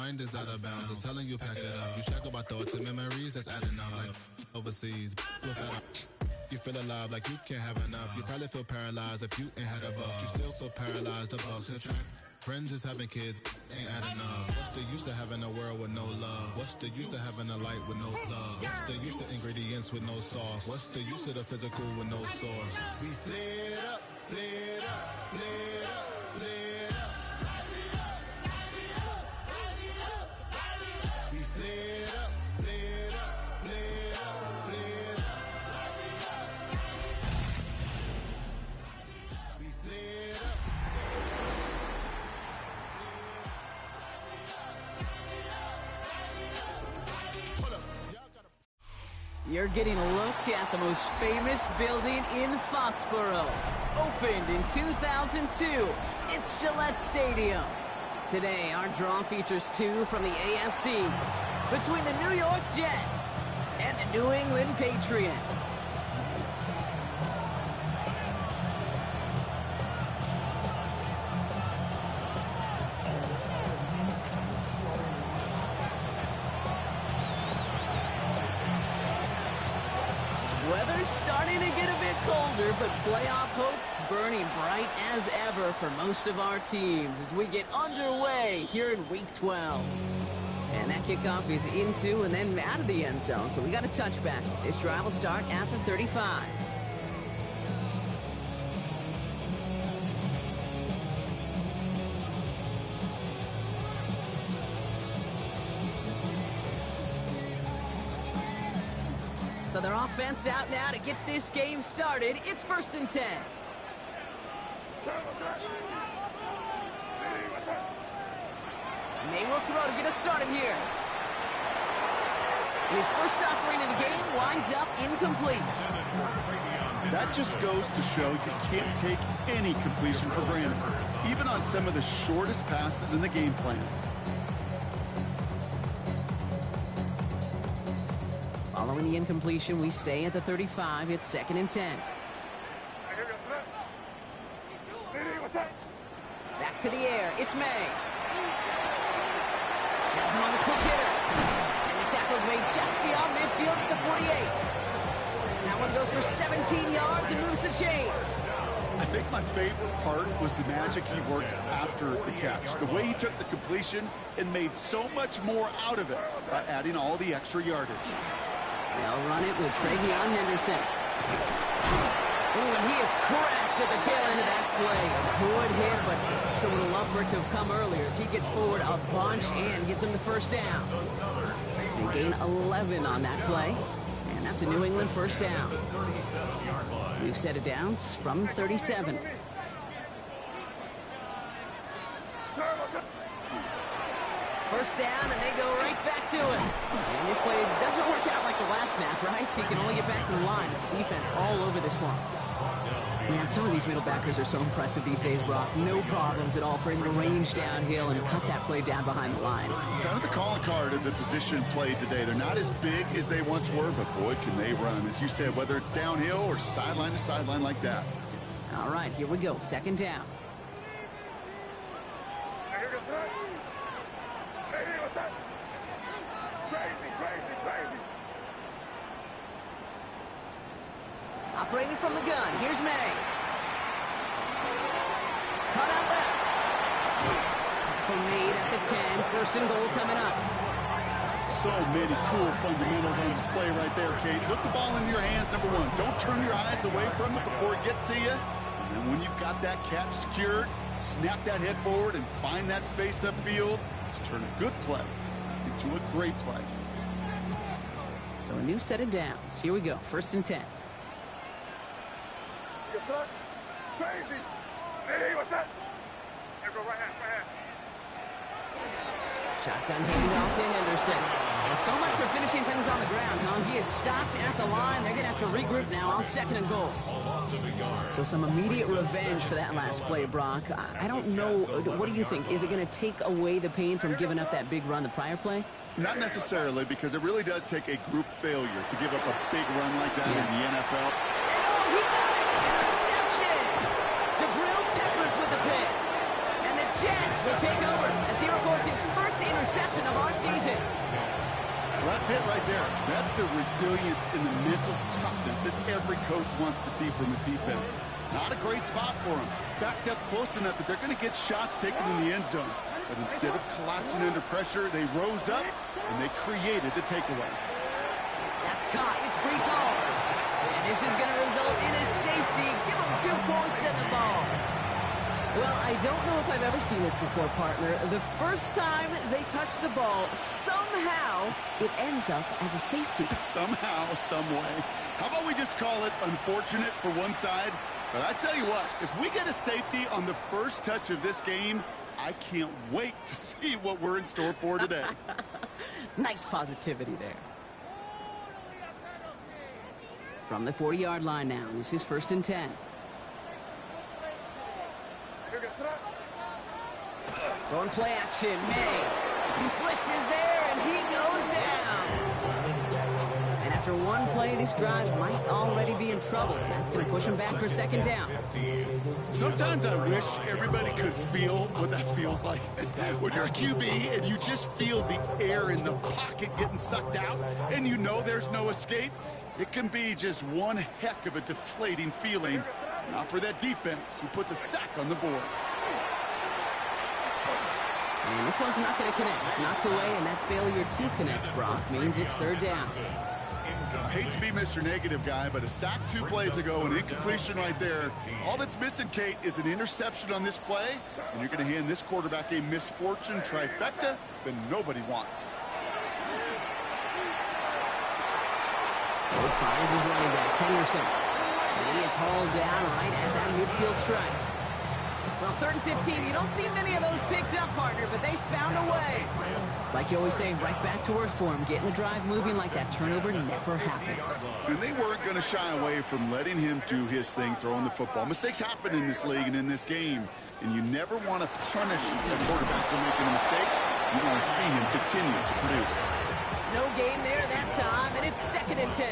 mind is out of bounds. It's telling you pack it up. You check about thoughts and memories that's adding up. Like overseas, you feel alive like you can't have enough. You probably feel paralyzed if you ain't had a buck. You still feel paralyzed, the bucks and track. Friends is having kids, ain't adding up. What's the use of having a world with no love? What's the use of having a light with no plug? What's the use of ingredients with no sauce? What's the use of the physical with no source? We flared up, flared up, flared up, flared up. We flared up, flared up, flared up, flared up. We flared up. You're getting a look at the most famous building in Foxborough. Opened in 2002, it's Gillette Stadium. Today, our draw features two from the AFC between the New York Jets and the New England Patriots. Weather's starting to get a bit colder, but playoff hopes burning bright as ever for most of our teams as we get underway here in Week 12. And that kickoff is into and then out of the end zone, so we got a touchback. This drive will start at the 35. So their offense out now to get this game started. It's 1st and 10. And they will throw to get us started here. And his first offering in the game lines up incomplete. That just goes to show you can't take any completion for granted, even on some of the shortest passes in the game plan. Following the incompletion, we stay at the 35. It's 2nd and 10. Back to the air. It's May. Has him on the quick hitter. And the tackle's made just beyond midfield at the 48. That one goes for 17 yards and moves the chains. I think my favorite part was the magic he worked after the catch. The way he took the completion and made so much more out of it by adding all the extra yardage. They'll run it with Travion Henderson. Ooh, and he is cracked at the tail end of that play. Good hit, but so would have loved for it to have come earlier as he gets forward a bunch and gets him the first down. They gain 11 on that play, and that's a New England first down. We've set it down from 37. First down, and they go right back to it. And this play doesn't work out like the last snap, right? So he can only get back to the line as the defense all over this one. Man, some of these middle backers are so impressive these days, Brock. No problems at all for him to range downhill and cut that play down behind the line. Kind of the calling card of the position played today. They're not as big as they once were, but boy, can they run. As you said, whether it's downhill or sideline to sideline like that. All right, here we go. 2nd down. Operating from the gun, here's May. Cut out left. Tackle made at the 10, 1st and goal coming up. So many cool fundamentals on display right there, Kate. Put the ball in your hands, number one. Don't turn your eyes away from it before it gets to you. And then when you've got that catch secured, snap that head forward and find that space upfield to turn a good play into a great play. So a new set of downs. Here we go, 1st and 10. Crazy. Hey, what's that? Here, go right hand. Shotgun handoff to Henderson. Well, so much for finishing things on the ground, huh? He is stopped at the line. They're going to have to regroup now on 2nd and goal. So some immediate revenge for that last play, Brock. I don't know. What do you think? Is it going to take away the pain from giving up that big run the prior play? Not necessarily, because it really does take a group failure to give up a big run like that in the NFL. And oh, he got it! Interception! Jabril Peppers with the pick. And the Jets will take over as he records his first interception That's it right there. That's the resilience and the mental toughness that every coach wants to see from his defense. Not a great spot for him. Backed up close enough that they're going to get shots taken in the end zone. But instead of collapsing under pressure, they rose up and they created the takeaway. That's caught. It's Brees Hall. And this is going to result in a safety. Give him 2 points in the ball. Well, I don't know if I've ever seen this before, partner. The first time they touch the ball, somehow it ends up as a safety. Somehow, some way. How about we just call it unfortunate for one side? But I tell you what, if we get a safety on the first touch of this game, I can't wait to see what we're in store for today. Nice positivity there. From the 40-yard line now, this is 1st and 10. Going play action, May. Blitz is there, and he goes down. And after one play, this drive might already be in trouble. That's going to push him back for 2nd down. Sometimes I wish everybody could feel what that feels like. When you're a QB and you just feel the air in the pocket getting sucked out, and you know there's no escape, it can be just one heck of a deflating feeling. Not for that defense, who puts a sack on the board. And this one's not going to connect. Knocked away, and that failure to connect, Brock, means it's 3rd down. I hate to be Mr. Negative guy, but a sack 2 plays ago, an incompletion right there. All that's missing, Kate, is an interception on this play, and you're going to hand this quarterback a misfortune trifecta that nobody wants. Ford finds his running back, Henderson. And he is hauled down right at that midfield stripe. Well, 3rd and 15, you don't see many of those picked up, partner, but they found a way. It's like you always say, right back to work for him. Getting the drive moving like that turnover never happened. And they weren't going to shy away from letting him do his thing, throwing the football. Mistakes happen in this league and in this game, and you never want to punish the quarterback for making a mistake. You want to see him continue to produce. No gain there that time, and it's 2nd and 10.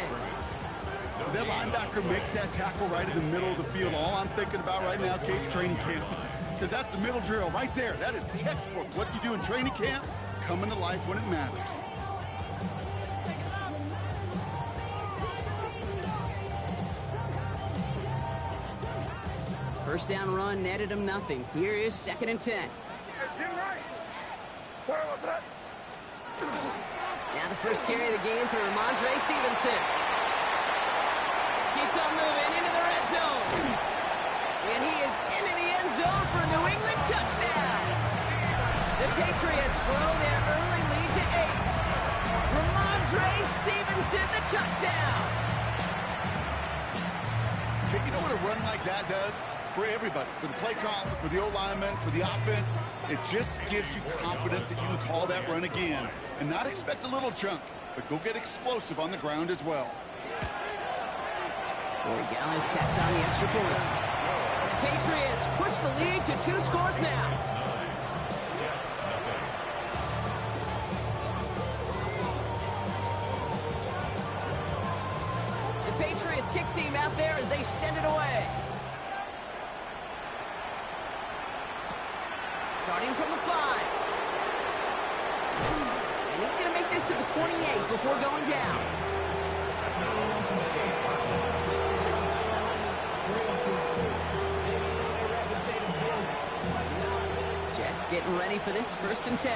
As that linebacker makes that tackle right in the middle of the field, all I'm thinking about right now, Kate's training camp. Because that's the middle drill right there. That is textbook. What you do in training camp, coming to life when it matters. First down run netted him nothing. Here is 2nd and 10. Now the first carry of the game for Ramondre Stevenson. Keeps on moving into the red zone. And he is into the end zone for a New England touchdown. The Patriots grow their early lead to 8. Ramondre Stevenson, the touchdown. You know what a run like that does for everybody, for the play caller, for the O-lineman, for the offense? It just gives you confidence that you can call that run again and not expect a little chunk, but go get explosive on the ground as well. Boy, Gallis tacks on the extra point. And the Patriots push the lead to 2 scores now. The Patriots kick team out there as they send it away. Starting from the 5. And he's going to make this to the 28 before going down. Jets getting ready for this 1st and 10.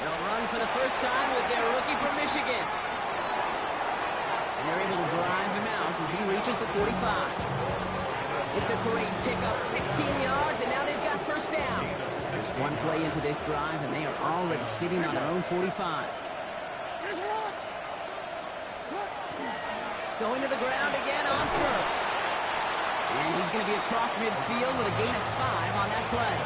They'll run for the first time with their rookie from Michigan. And they're able to drive him out as he reaches the 45. It's a great pickup, 16 yards, and now they've got 1st down. Just one play into this drive, and they are already sitting on their own 45. Going to the ground again on 1st. And he's going to be across midfield with a gain of 5 on that play.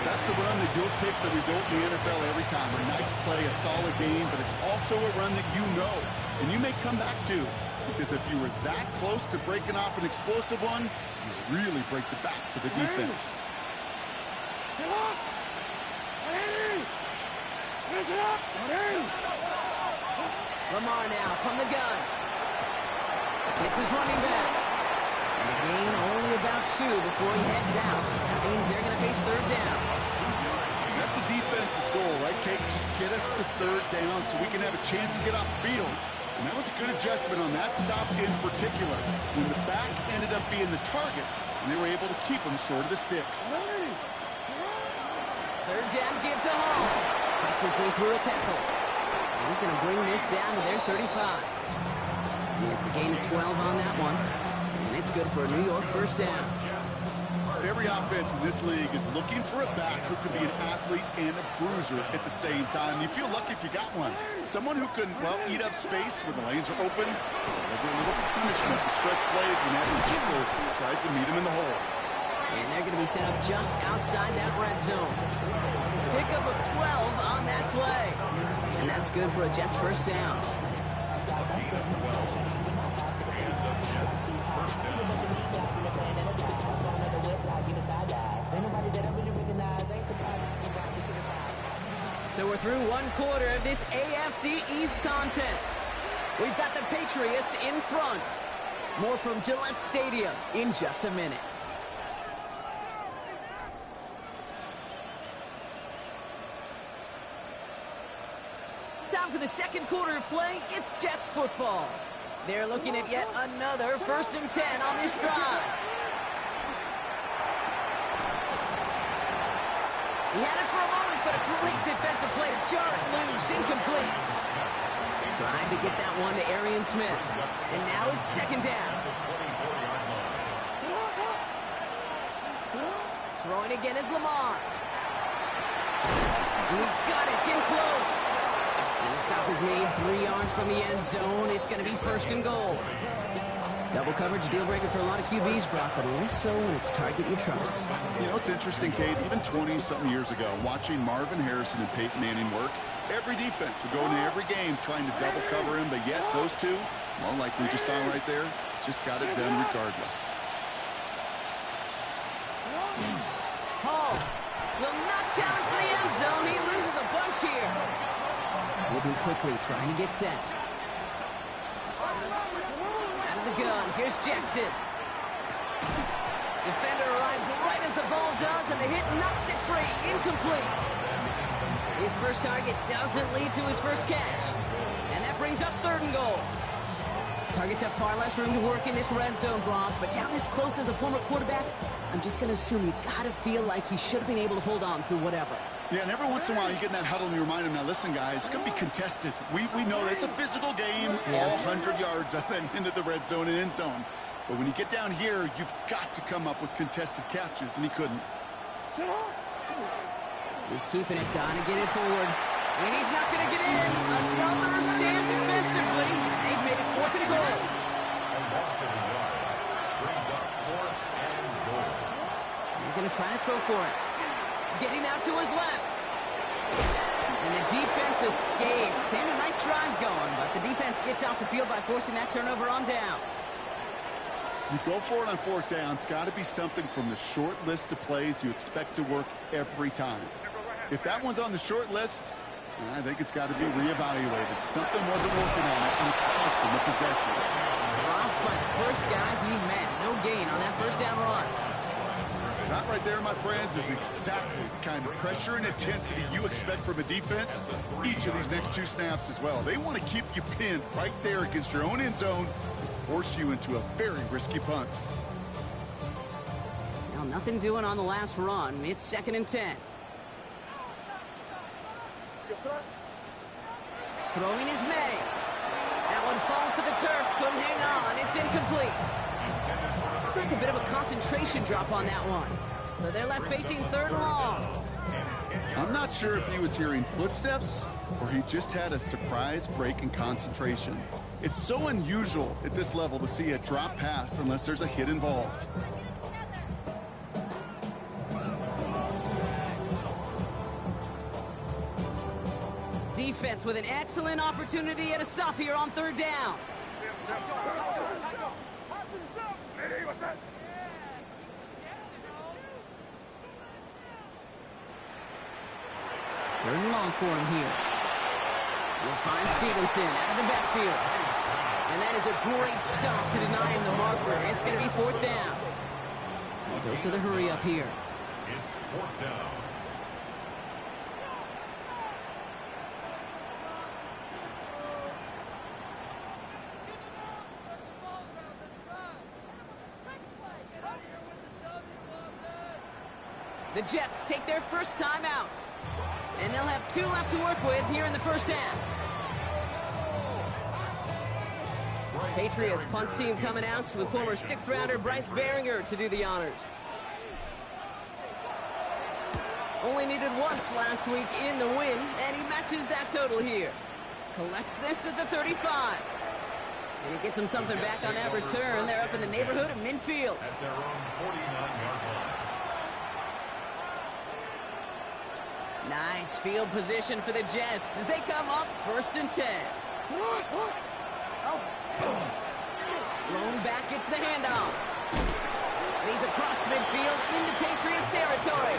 That's a run that you'll take the result in the NFL every time. A nice play, a solid game, but it's also a run that you know and you may come back to. Because if you were that close to breaking off an explosive one, you really break the backs of the defense. Lamar now from the gun. It's his running back. And the gain only about 2 before he heads out. That means they're going to face third down. That's a defense's goal, right, Kate? Just get us to third down so we can have a chance to get off the field. And that was a good adjustment on that stop in particular, when the back ended up being the target, and they were able to keep him short of the sticks. Third down give to Hall. Cuts his way through a tackle. And he's going to bring this down to their 35. It's a gain of 12 on that one. And it's good for a New York first down. Every offense in this league is looking for a back who can be an athlete and a bruiser at the same time. You feel lucky if you got one. Someone who can, well, eat up space when the lanes are open. Deliver a little punishment to stretch plays when that receiver tries to meet him in the hole. And they're going to be set up just outside that red zone. Pickup of 12 on that play. And that's good for a Jets first down. So we're through one quarter of this AFC East contest. We've got the Patriots in front. More from Gillette Stadium in just a minute. Time for the second quarter of play. It's Jets football. They're looking at yet another 1st and 10 on this drive. He had it for a moment, but a great defensive play to jar it loose. Incomplete. Trying to get that one to Arian Smith. And now it's second down. Throwing again is Lamar. And he's got it. It's in close. And the stop is made 3 yards from the end zone. It's going to be 1st and goal. Double coverage, deal breaker for a lot of QBs, Brock, but less so when it's target you trust. You know, it's interesting, Kate, even 20-something years ago, watching Marvin Harrison and Peyton Manning work, every defense would go into every game trying to double cover him, but yet those two, well, like we just saw right there, just got it done regardless. Hall will not challenge for the end zone. He loses a bunch here. Moving quickly, trying to get set. Out of the gun, here's Jackson. Defender arrives right as the ball does, and the hit knocks it free. Incomplete. His first target doesn't lead to his first catch. And that brings up 3rd and goal. Targets have far less room to work in this red zone, Brock, but down this close as a former quarterback, I'm just going to assume you got to feel like he should have been able to hold on through whatever. Yeah, and every once in a while you get in that huddle and you remind him, now listen, guys, it's going to be contested. We know it's a physical game, all 100 yards up and into the red zone and end zone. But when you get down here, you've got to come up with contested catches, and he couldn't. He's keeping it, gotta get it forward. And he's not going to get in. Another stand defensively. They've made it 4th and goal. They're going to try to throw for it. Getting out to his left. And the defense escapes. And a nice drive going, but the defense gets off the field by forcing that turnover on downs. You go for it on 4th down. It's got to be something from the short list of plays you expect to work every time. If that one's on the short list, I think it's got to be reevaluated. Something wasn't working on it, and it cost him the possession. Dropped by the first guy he met. No gain on that 1st down run. That right there, my friends, is exactly the kind of pressure and intensity you expect from a defense each of these next 2 snaps as well. They want to keep you pinned right there against your own end zone and force you into a very risky punt. Now, nothing doing on the last run. It's 2nd and 10. Throwing is May. That one falls to the turf. Couldn't hang on. It's incomplete. Like a bit of a concentration drop on that one. So they're left facing 3rd and long. I'm not sure if he was hearing footsteps or he just had a surprise break in concentration. It's so unusual at this level to see a drop pass unless there's a hit involved. Defense with an excellent opportunity at a stop here on 3rd down. 3rd and long for him here. We'll find Stevenson out of the backfield. And that is a great stop to deny him the marker. It's going to be 4th down. A dose of the hurry up here. It's fourth down. The Jets take their first time out. And they'll have 2 left to work with here in the first half. Patriots punt team coming out with former 6th-rounder Bryce Behringer to do the honors. Only needed once last week in the win, and he matches that total here. Collects this at the 35. And he gets him something back on that return. They're up in the neighborhood of midfield. At their own 49-yard line. Nice field position for the Jets as they come up 1st and 10. Lone back gets the handoff. And he's across midfield into Patriots territory.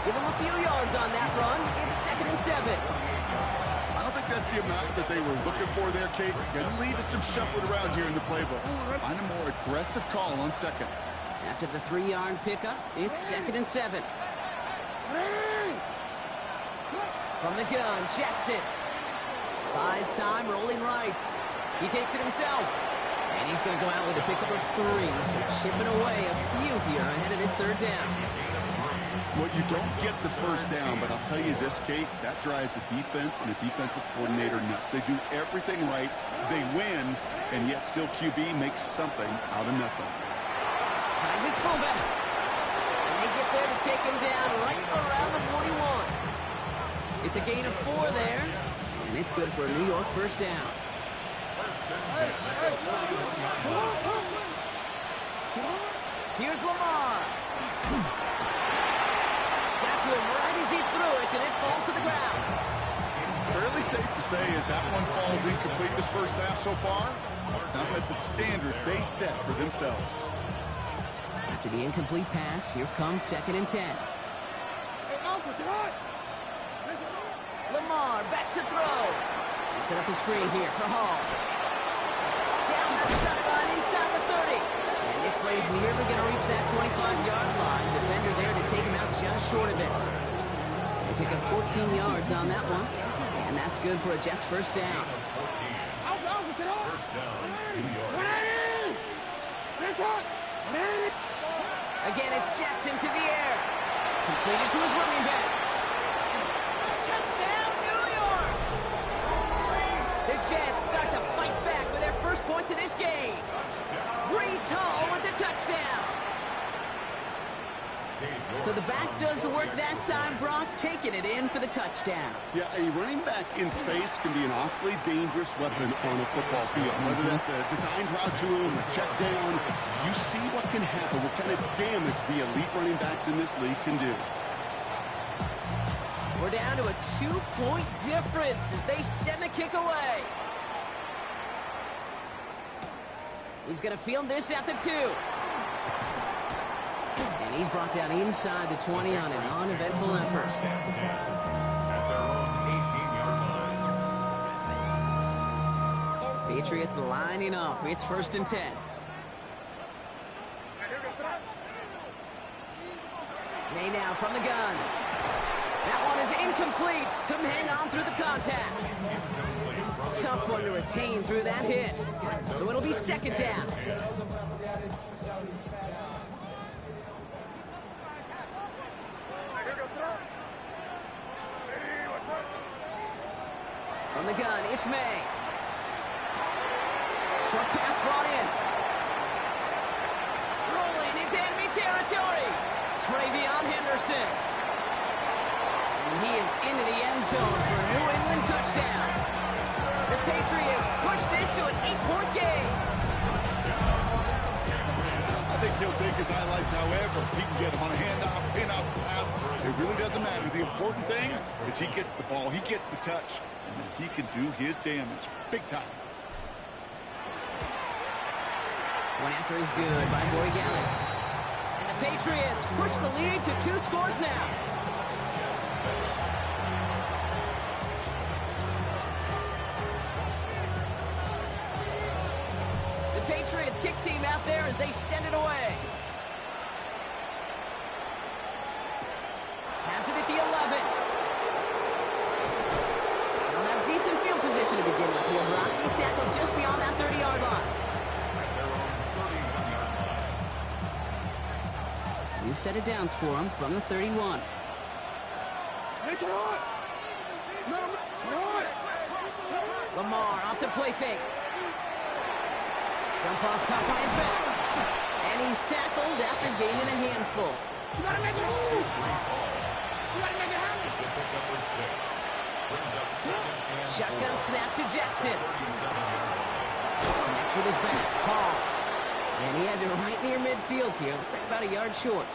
Give him a few yards on that run. It's 2nd and 7. I don't think that's the amount that they were looking for there, Kate. Going to lead to some shuffling around here in the playbook. Find a more aggressive call on 2nd. After the 3-yard pickup, it's 2nd and 7. From the gun, Jackson. Buys time, rolling right. He takes it himself. And he's going to go out with a pickup of 3. So chipping away a few here ahead of this 3rd down. Well, you don't get the first down, but I'll tell you this, Kate, that drives the defense and the defensive coordinator nuts. They do everything right. They win, and yet still QB makes something out of nothing. Finds his fullback. And they get there to take him down right around the 41. It's a gain of 4 there, and it's good for a New York first down. Here's Lamar. Got to him right as he threw it, and it falls to the ground. Fairly safe to say as that one falls incomplete this first half so far, it's not met the standard they set for themselves. After the incomplete pass, here comes 2nd and 10. Lamar back to throw. He set up the screen here for Hall. Down the sideline inside the 30. And this play is nearly going to reach that 25-yard line. Defender there to take him out just short of it. They pick up 14 yards on that one. And that's good for a Jets first down. First down, New York. Again, it's Jackson to the air. Completed to his running back. Touchdown, New York! The Jets start to fight back with their first points of this game. Breece Hall with the touchdown. So the back does the work that time, Brock, taking it in for the touchdown. Yeah, a running back in space can be an awfully dangerous weapon on a football field. Whether that's a designed route to him, a check down, you see what can happen, what kind of damage the elite running backs in this league can do. We're down to a 2-point difference as they send the kick away. He's going to field this at the 2. And he's brought down inside the 20 on an uneventful effort. At their own 18-yard line. Patriots lining up. It's 1st and 10. May now from the gun. That one is incomplete. Couldn't hang on through the contact. Tough one to retain through that hit. So it'll be 2nd down. From the gun, it's May. Short pass brought in. Rolling into enemy territory. Travion Henderson. And he is into the end zone for a New England touchdown. The Patriots push this to an 8-point game. I think he'll take his highlights however he can get him on a handoff, pin-off pass. It really doesn't matter. The important thing is he gets the ball, he gets the touch, and he can do his damage. Big time. One after is good by Borregales. And the Patriots push the lead to 2 scores now. The Patriots kick team out there as they send it away. He's tackled just beyond that 30-yard line. At their own 31-yard line. New set of downs for him from the 31. Lamar off the play fake. Jump off top on his back. And he's tackled after gaining a handful. You gotta make a move. Brees Hall. You gotta make it happen. It's a pick number 6. Brings up 2nd and Shotgun 4. snap to Jackson. 37-yard line. Connects with his back. Hall. And he has it right near midfield here. Looks like about a yard short.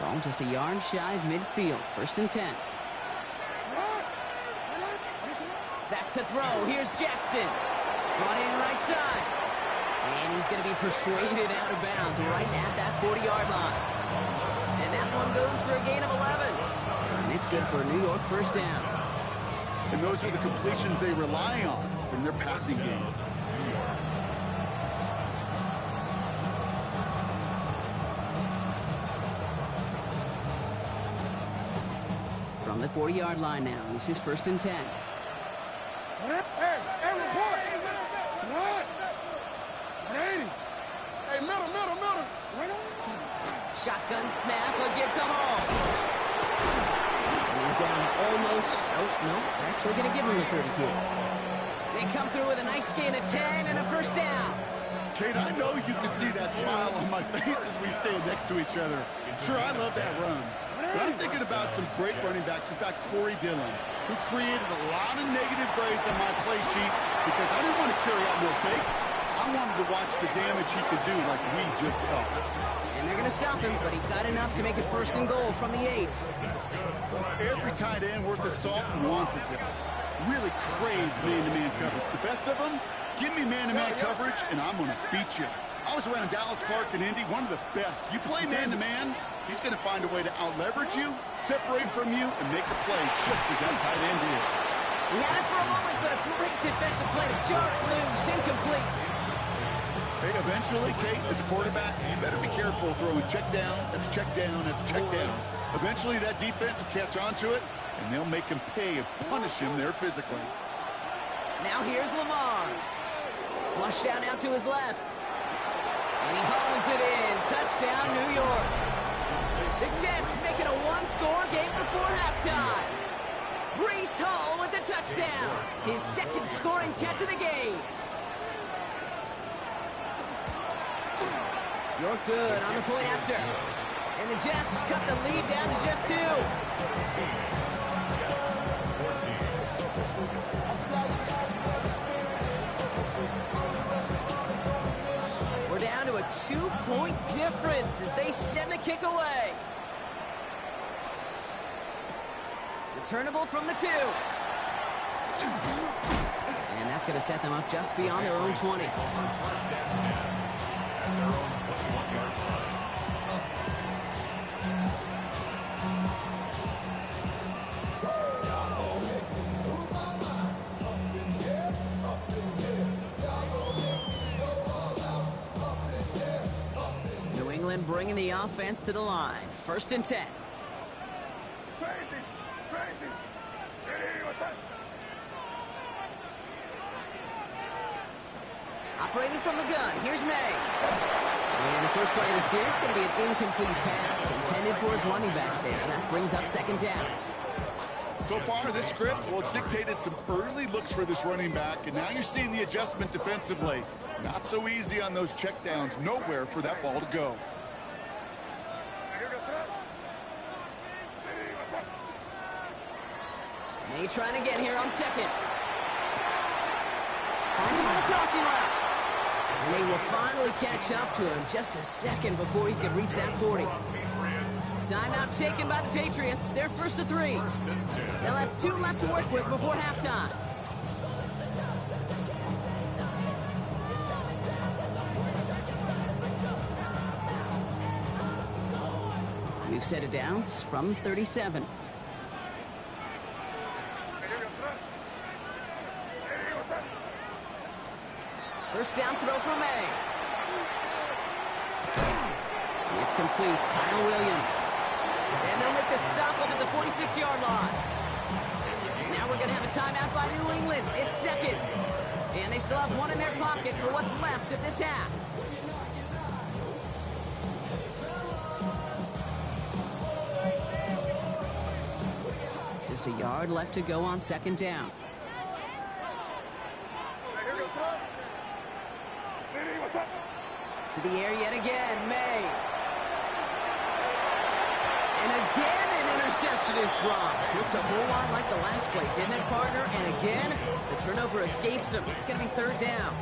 Ball just a yard shy of midfield. 1st and 10. Back to throw. Here's Jackson. Brought in right side. And he's going to be persuaded out of bounds right at that 40-yard line. And that one goes for a gain of 11. And it's good for a New York 1st down. And those are the completions they rely on in their passing game. From the 40-yard line now. This is 1st and 10. Hey, report. What? 180. Hey, middle. Shotgun snap, a give to Hall. And he's down almost. Oh, no. They're actually going to give him the 30 here. They come through with a nice gain of 10 and a 1st down. Kate, I know you can see that smile on my face as we stand next to each other. Sure, I love that run. But I'm thinking about some great running backs. In fact, Corey Dillon, who created a lot of negative grades on my play sheet because I didn't want to carry out no fake. I wanted to watch the damage he could do like we just saw. And they're going to stop him, but he got enough to make it 1st and goal from the 8. Every tight end worth of salt wanted this. Really craved man-to-man coverage. The best of them, give me man-to-man coverage, and I'm going to beat you. I was around Dallas Clark and Indy, one of the best. You play man-to-man, he's going to find a way to out-leverage you, separate from you, and make a play just as that tight end did. He had it for a moment, but a great defensive play to jar it loose. Incomplete. Hey, eventually, Kate, as a quarterback, you better be careful throwing check down after check down after check down. Eventually, that defense will catch on to it, and they'll make him pay and punish him there physically. Now here's Lamar. Flush down out to his left. And he hauls it in. Touchdown, New York. The Jets making a one-score game before halftime. Brees Hall with the touchdown. His 2nd scoring catch of the game. You're good on the point after. And the Jets cut the lead down to just 2. 16. Jets 14. We're down to a 2-point difference as they send the kick away. Returnable from the 2. And that's going to set them up just beyond their own 20. New England bringing the offense to the line. 1st and 10. Crazy. Hey, what's that? Operating from the gun, here's May. And the first play of the series is going to be an incomplete pass intended for his running back there. That brings up 2nd down. So far, this script, well, it's dictated some early looks for this running back, and now you're seeing the adjustment defensively. Not so easy on those checkdowns. Nowhere for that ball to go. May trying to get here on 2nd. Finds him on the crossing route. And they will finally catch up to him just a second before he could reach that 40. Timeout taken by the Patriots. They're 1st to 3. They'll have 2 left to work with before halftime. We've set it downs from 37. First down throw for May. It's complete. Kyle Williams. And they'll make the stop up at the 46-yard line. Now we're going to have a timeout by New England. It's second. And they still have one in their pocket for what's left of this half. Just a yard left to go on second down. To the air yet again, May. And again, an interception is dropped. Looked a whole lot like the last play, didn't it, partner? And again, the turnover escapes him. It's going to be third down.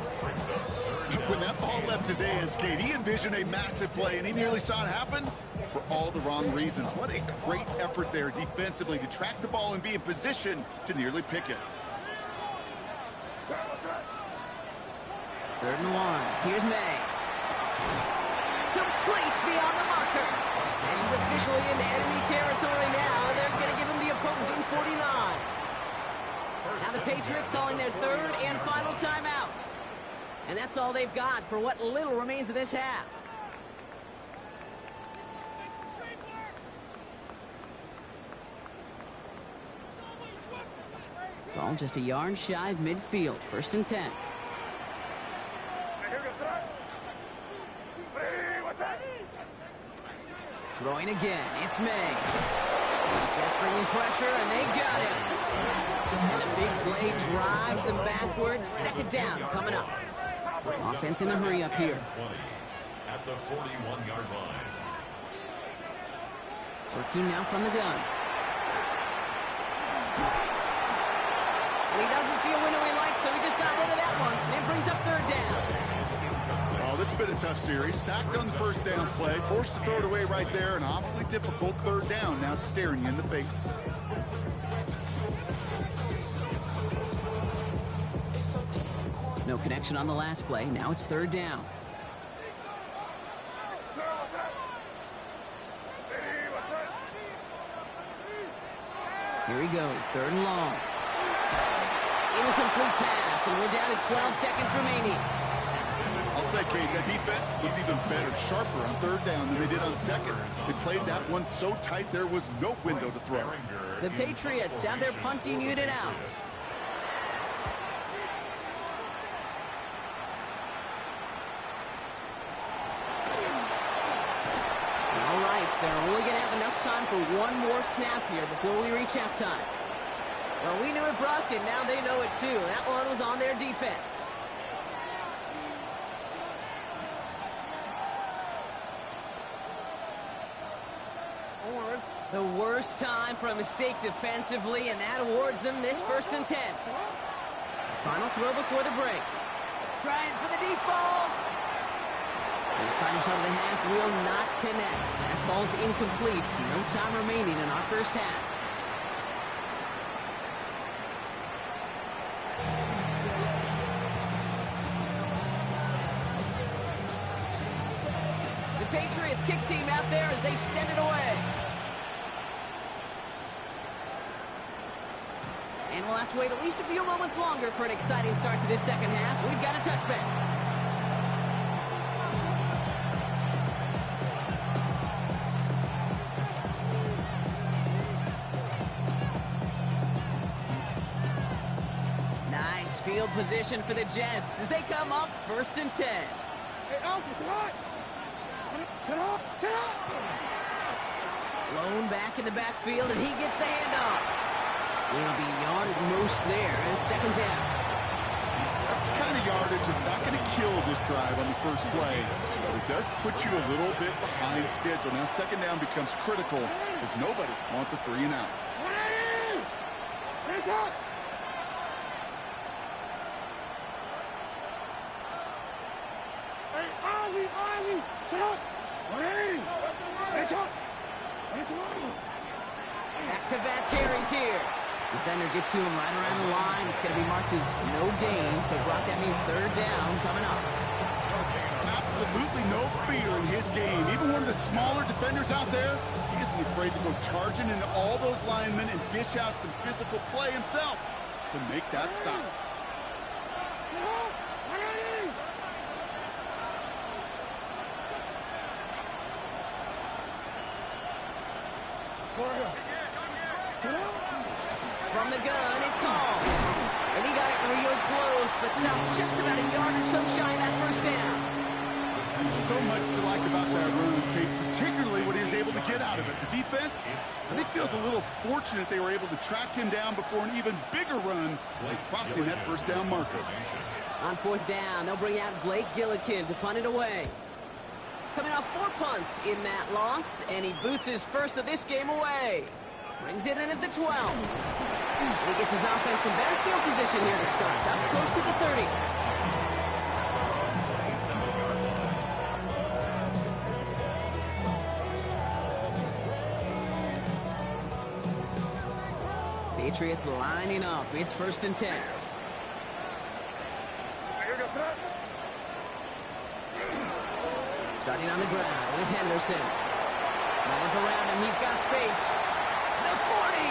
When that ball left his hands, Kate, he envisioned a massive play, and he nearly saw it happen for all the wrong reasons. What a great effort there defensively to track the ball and be in position to nearly pick it. 3rd and 1. Here's May. Complete beyond the marker. And he's officially into enemy territory now. They're going to give him the opposing 49. Now the Patriots calling their 3rd and final timeout. And that's all they've got for what little remains of this half. Ball just a yard shy of midfield. 1st and 10. Throwing again, it's May. That's bringing pressure, and they got him. And the big play drives them backwards. 2nd down coming up. Offense in the hurry up here. At the 41-yard line. Working now from the gun. And he doesn't see a window he likes, so he just got rid of that one. And it brings up 3rd down. Oh, this has been a tough series. Sacked on the 1st down play, forced to throw it away right there. An awfully difficult 3rd down now staring you in the face. No connection on the last play. Now it's 3rd down. Here he goes, 3rd and long. Incomplete pass, and we're down to 12 seconds remaining. I'll say, Kate, that defense looked even better, sharper on 3rd down than they did on 2nd. They played that one so tight there was no window to throw. The Patriots have their punting unit out. All right, so they're only going to have enough time for one more snap here before we reach halftime. Well, we knew it, Brock, and now they know it too. That one was on their defense. The worst time for a mistake defensively, and that awards them this 1st and 10. Final throw before the break. Trying for the deep ball. This final shot of the half will not connect. That ball's incomplete. No time remaining in our 1st half. The Patriots kick team out there as they send it away. And we'll have to wait at least a few moments longer for an exciting start to this 2nd half. We've got a touchback. Nice field position for the Jets as they come up 1st and 10. Blown back in the backfield, and he gets the handoff. Will be yarded most there, and it's 2nd down. That's the kind of yardage that's not going to kill this drive on the 1st play, but it does put you a little bit behind schedule. Now 2nd down becomes critical because nobody wants a 3 and out. Back-to-back carries here. Defender gets to him right around the line. It's going to be marked as no gain. So, Brock, that means 3rd down coming up. Absolutely no fear in his game. Even one of the smaller defenders out there, he isn't afraid to go charging into all those linemen and dish out some physical play himself to make that stop. From the gun, it's Hall. And he got it real close, but stopped just about a yard or so shy of that first down. So much to like about that run, Kate, particularly what he was able to get out of it. The defense, I think, feels a little fortunate they were able to track him down before an even bigger run, like crossing that first down marker. On fourth down, they'll bring out Blake Gillikin to punt it away. Coming off 4 punts in that loss, and he boots his first of this game away. Brings it in at the 12. And he gets his offense in better field position here to start, up close to the 30. Patriots lining up. It's 1st and 10. Starting on the ground with Henderson. Man's around him. He's got space. The 40.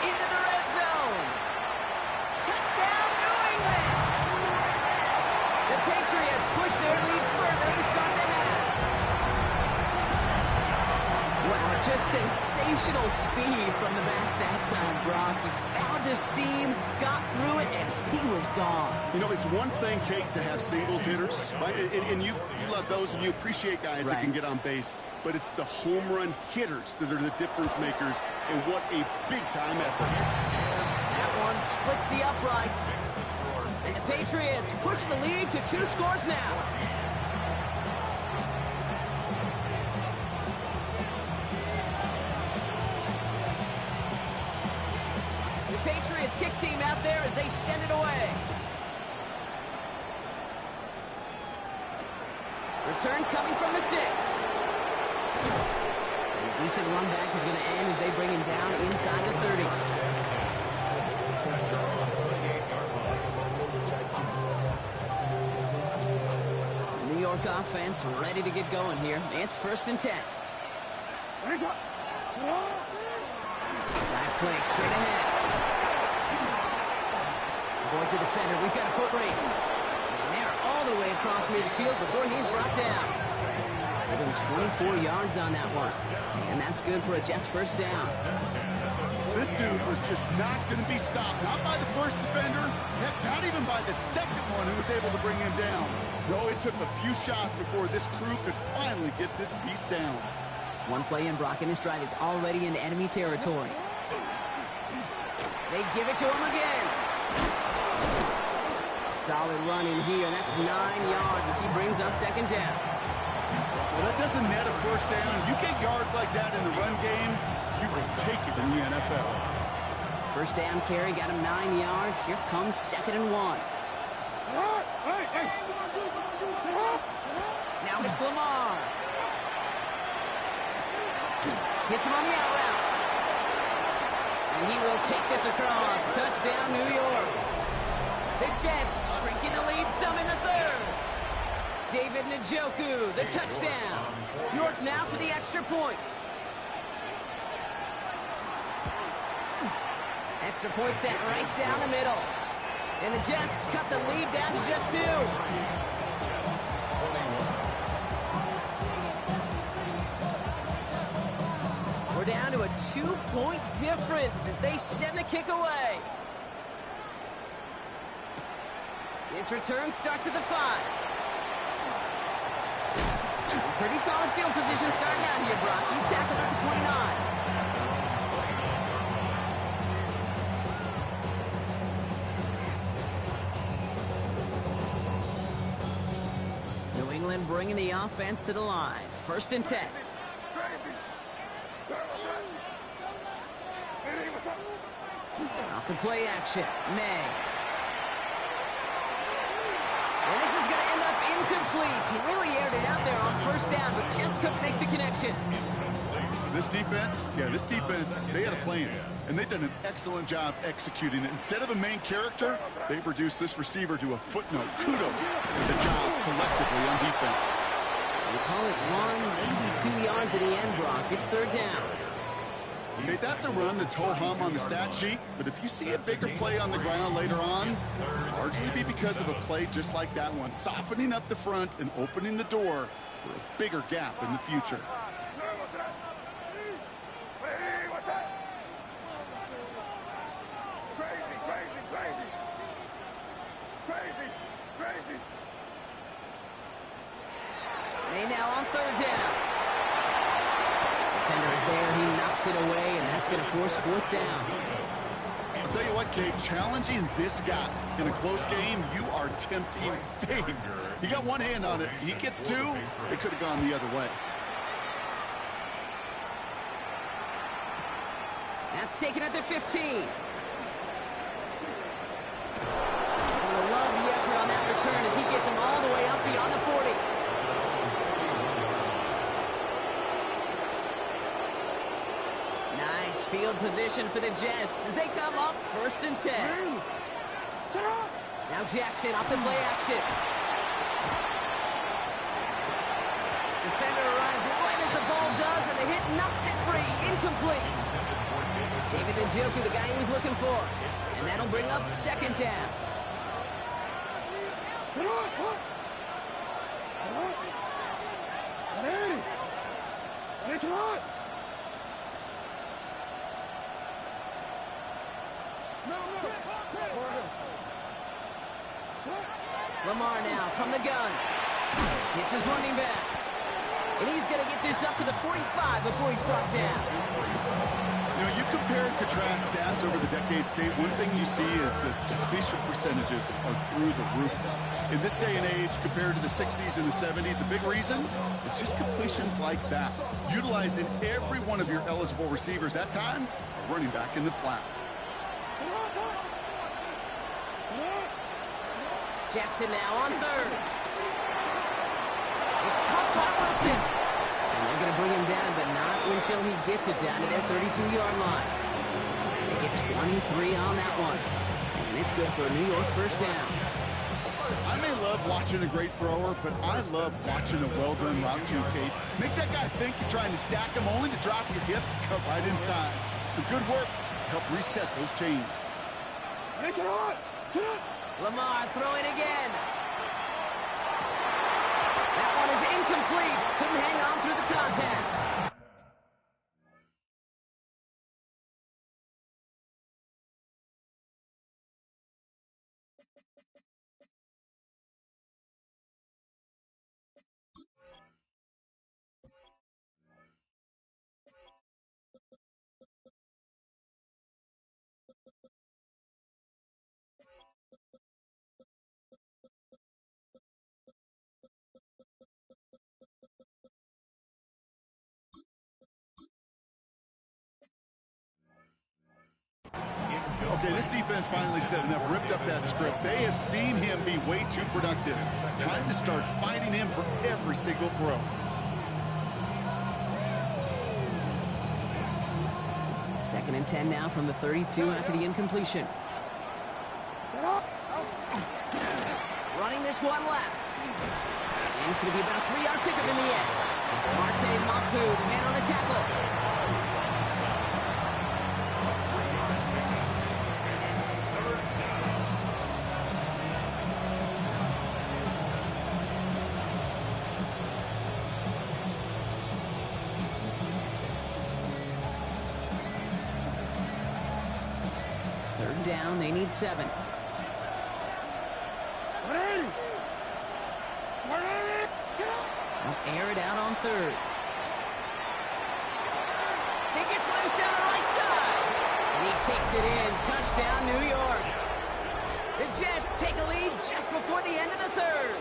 Into the red zone. Touchdown, New England. The Patriots push their lead further to start the half. Wow, just sensational speed from the back that time, Brock. He found a seam, got through it, and he was gone. You know, it's one thing, Kate, to have singles hitters, right? And you love those, and you appreciate guys that can get on base. But it's the home run hitters that are the difference makers, and what a big-time effort. That one splits the uprights. And the Patriots push the lead to 2 scores now. The Patriots kick team out there as they send it away. Return coming from the 6. A decent run back is going to end as they bring him down inside the 30. The New York offense ready to get going here. It's 1st and 10. Dive play straight ahead. Avoids the defender. We've got a foot race. And they're all the way across midfield before he's brought down. Give him 24 yards on that one. And that's good for a Jets first down. This dude was just not going to be stopped. Not by the first defender. Heck, not even by the second one who was able to bring him down. No, it took a few shots before this crew could finally get this beast down. One play in, Brock, and his drive is already in enemy territory. They give it to him again. Solid run in here. That's 9 yards as he brings up 2nd down. Well, that doesn't net a first down. You get yards like that in the run game, you will take it in the NFL. First down carry got him 9 yards. Here comes 2nd and 1. Now it's Lamar. Hits him on the out route. And he will take this across. Touchdown, New York. The Jets shrinking the lead some in the 3rd. David Njoku, the touchdown. York now for the extra point. Extra point set right down the middle. And the Jets cut the lead down to just 2. We're down to a 2-point difference as they send the kick away. His return starts at the 5. Pretty solid field position starting out here, Brock. He's tackled at the 29. New England bringing the offense to the line. 1st and 10. Off the play action. May. And this is going to end up incomplete. He really aired it out there on 1st down, but just couldn't make the connection. This defense, they had a plan, and they've done an excellent job executing it. Instead of a main character, they've reduced this receiver to a footnote. Kudos to the job collectively on defense. We call it 1, maybe 2 yards at the end, Brock. It's 3rd down. Okay, that's a run that's ho-hum on the stat sheet, but if you see a bigger play on the ground later on, largely be because of a play just like that one, softening up the front and opening the door for a bigger gap in the future. going to force fourth down. I'll tell you what, Kate, challenging this guy in a close game, you are tempting fate. He got one hand on it. He gets two. It could have gone the other way. That's taken at the 15. I love the effort on that return as he gets him all the way up beyond the 40. Nice field position for the Jets as they come up 1st and 10. Now Jackson off the play action. Defender arrives right as the ball does, and the hit knocks it free. Incomplete. David Njoku, the guy he was looking for. And that'll bring up 2nd down. Lamar now from the gun. Hits his running back. And he's going to get this up to the 45 before he's brought down. You know, you compare and contrast stats over the decades, Kate. One thing you see is that completion percentages are through the roof. In this day and age, compared to the 60s and the 70s, a big reason is just completions like that. Utilizing every one of your eligible receivers. That time, running back in the flat. Jackson now on 3rd. It's caught by Wilson. And they're going to bring him down, but not until he gets it down to their 32-yard line. They get 23 on that one. And it's good for a New York 1st down. I may love watching a great thrower, but I love watching a well-done route too, Kate. Make that guy think you're trying to stack him only to drop your hips and cut right inside. Some good work to help reset those chains. Lamar throwing again. That one is incomplete. Couldn't hang on through the contact. Okay, this defense finally setting up, ripped up that script. They have seen him be way too productive. Time to start fighting him for every single throw. Second and 10 now from the 32 after the incompletion. Running this one left. And it's going to be about a 3-yard pickup in the end. Marte Mapu, the man on the tackle. Third down, they need 7. They'll air it out on 3rd. He gets loose down the right side. And he takes it in. Touchdown, New York. The Jets take a lead just before the end of the 3rd.